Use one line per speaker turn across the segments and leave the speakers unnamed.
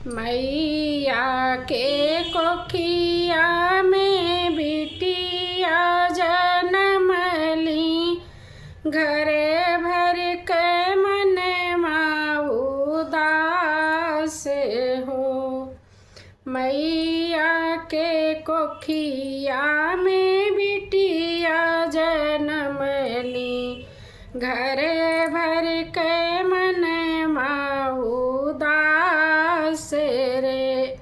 मैया के कोखिया में बिटिया जनमली, घरे भर के मन उदास हो। मैया के कोखिया में बिटिया जनमली, घरे भर के मन उदास रे।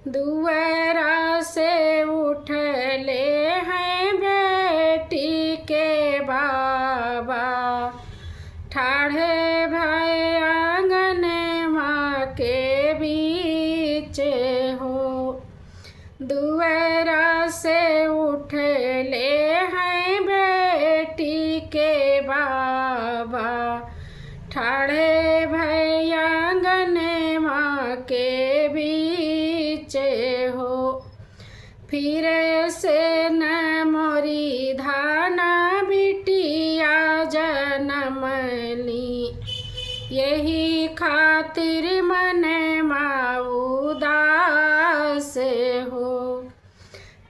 दुअरा से उठले हैं बेटी के बाबा, ठाढ़े भय आंगन माँ के बीच हो। दुअरा से उठले हैं बेटी के बाबा, ठाढ़े भय आंगन माँ के बीच हो। फिर से न मोरी धाना बिटिया जनमली, यही खातिर मन उदास हो।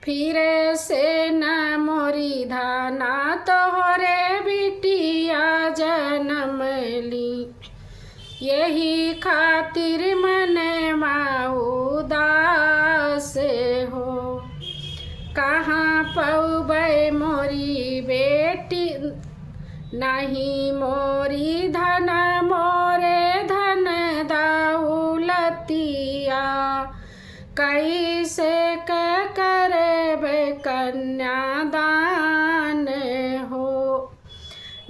फिर से न मोरी धाना तोहरे बिटिया जनमली, यही खातिर मन उदास हो। कहाँ पौबै मोरी बेटी, नहीं मोरी धन मोरे धन दौलतिया, कैसे करबे कन्यादान हो।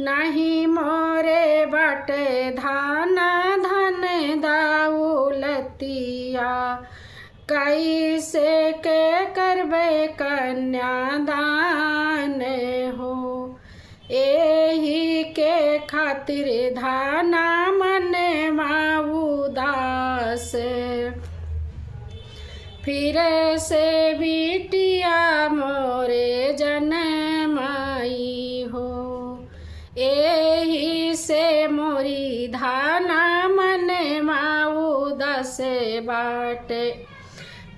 नहीं मोरे बट धान धन दौलतिया, कैसे करबे कन्यादान हो। एही के खातिर धाना मन उदास, फिर से बिटिया मोरे जनमाई हो। एही से मोरी धाना मन उदास बाटे,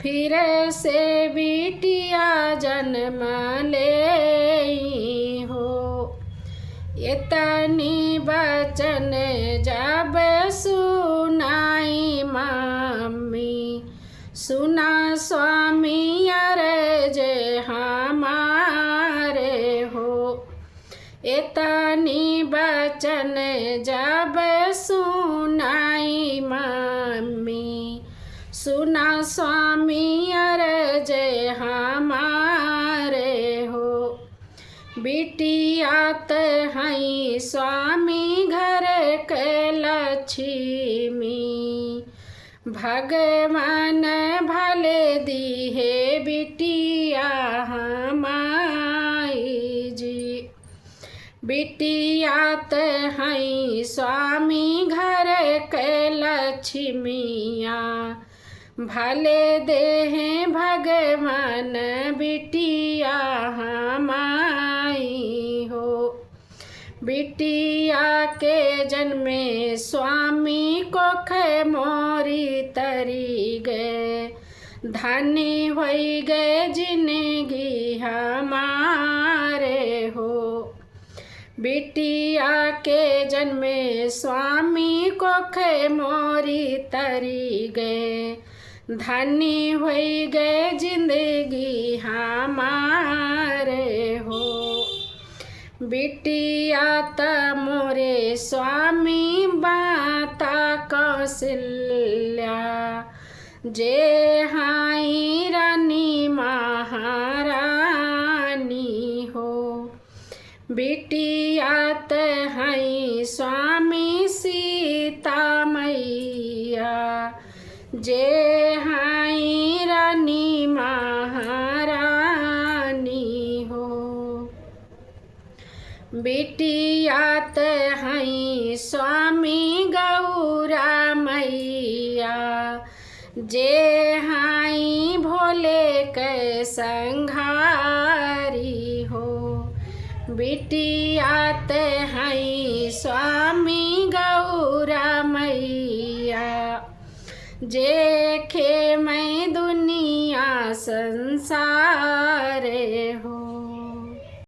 फिर से बिटिया जन्म ले हो। इतनी बचन जब सुनाई मम्मी, सुना स्वामी अर्ज हमारे हो। इतनी बचन जब सुनाई मम्मी, सुना स्वामी अर्ज हमारे हो। बिटियात हैं स्वामी घर के लक्ष्मी, भगवान भले दी है बिटिया हमारी जी। बिटियात हैं स्वामी घर के लक्ष्मिया, भले देह भगवान बिटिया हमारी हो। बिटिया के जन्मे स्वामी कोख मोरी तरी गए, धनी होई गए जिंदगी हमारे हो। बिटिया के जन्मे स्वामी कोख मोरी तरी गए, धनी होई गए जिंदगी हमारे हो। बिटिया त मोरे स्वामी बाता कौशल्या, जे हाई रानी महारानी हो। बिटिया त हैं स्वामी सीता मैया, जे हाई रानी महारानी हो। बिटियात हैं स्वामी गौरा मैया, जे हाई भोले के संघारी हो। बिटियात हैं स्वामी गौरा मैया, जेखे मैं दुनिया संसार